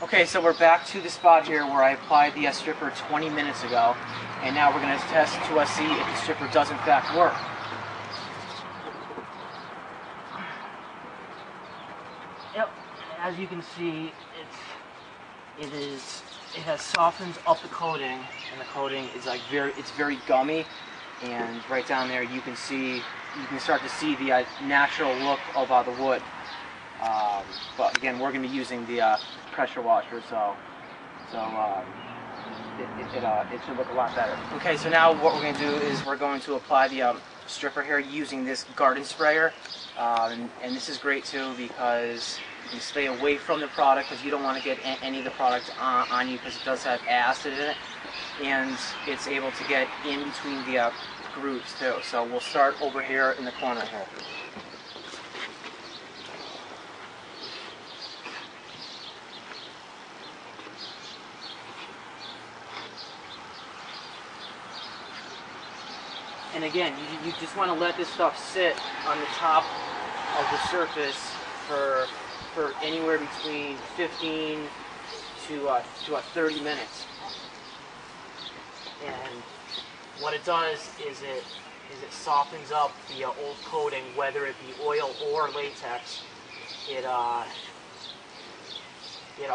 Okay, so we're back to the spot here where I applied the stripper 20 minutes ago, and now we're going to test to see if the stripper does in fact work. Yep, as you can see, it has softened up the coating, and the coating is like it's very gummy, and right down there you can start to see the natural look of the wood. But again, we're going to be using the pressure washer, so it should look a lot better. Okay, so now what we're going to do is we're going to apply the stripper here using this garden sprayer, and this is great too because you stay away from the product because you don't want to get any of the product on you because it does have acid in it, and it's able to get in between the grooves too. So we'll start over here in the corner here. And again, you just want to let this stuff sit on the top of the surface for anywhere between 15 to 30 minutes. And what it does is it softens up the old coating, whether it be oil or latex. It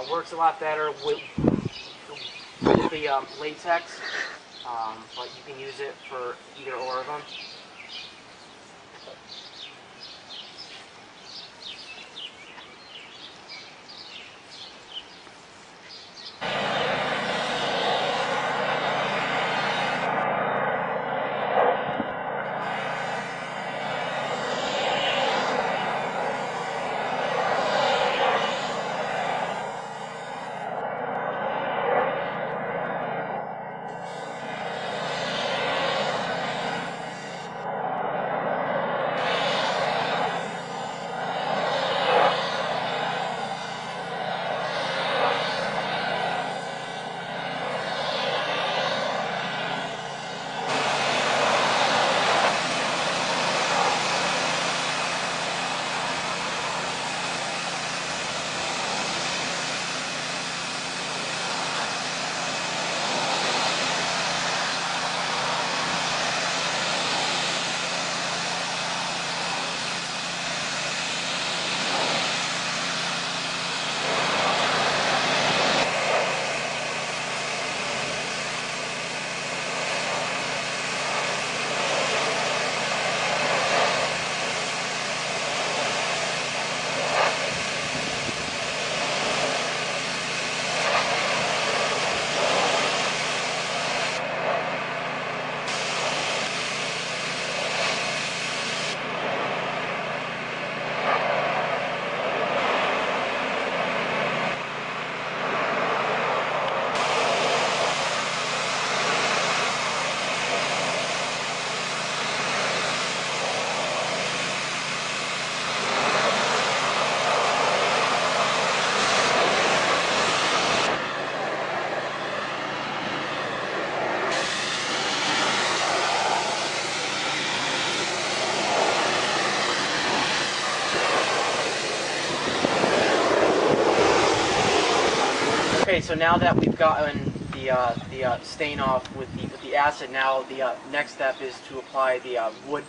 works a lot better with the latex. But you can use it for either or of them. Okay, so now that we've gotten the stain off with the acid, now the next step is to apply the wood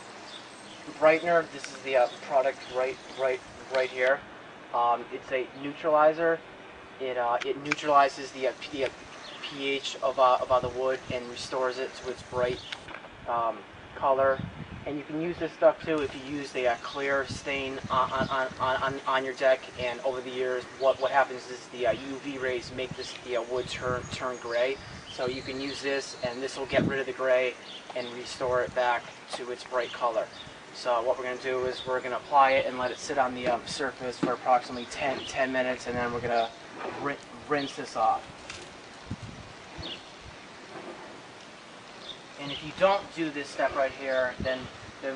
brightener. This is the product right here. It's a neutralizer. It neutralizes the pH of the wood and restores it to its bright color. And you can use this stuff too if you use the clear stain on your deck. And over the years, what happens is the UV rays make the wood turn gray. So you can use this, and this will get rid of the gray and restore it back to its bright color. So what we're going to do is we're going to apply it and let it sit on the surface for approximately 10 minutes, and then we're going to rinse this off. And if you don't do this step right here, then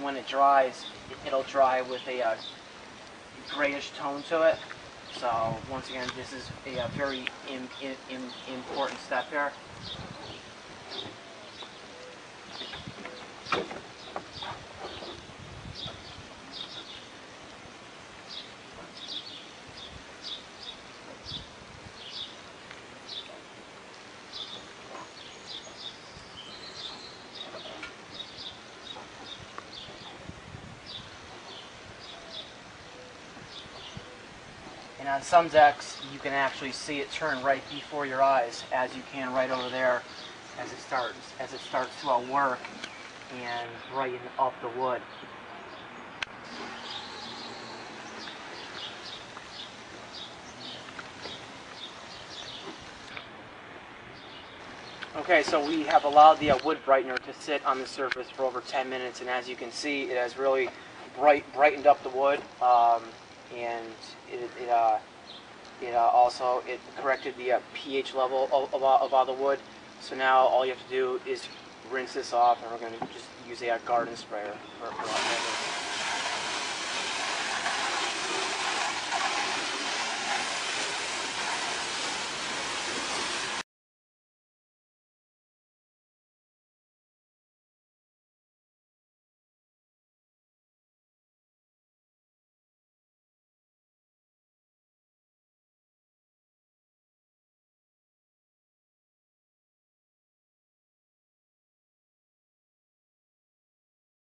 when it dries, it'll dry with a grayish tone to it. So once again, this is a very important step here. on some decks, you can actually see it turn right before your eyes, as you can right over there, as it starts to work and brighten up the wood. Okay, so we have allowed the wood brightener to sit on the surface for over 10 minutes, and as you can see, it has really brightened up the wood, and it corrected the pH level of all the wood. So now all you have to do is rinse this off, and we're going to just use a garden sprayer for that purpose.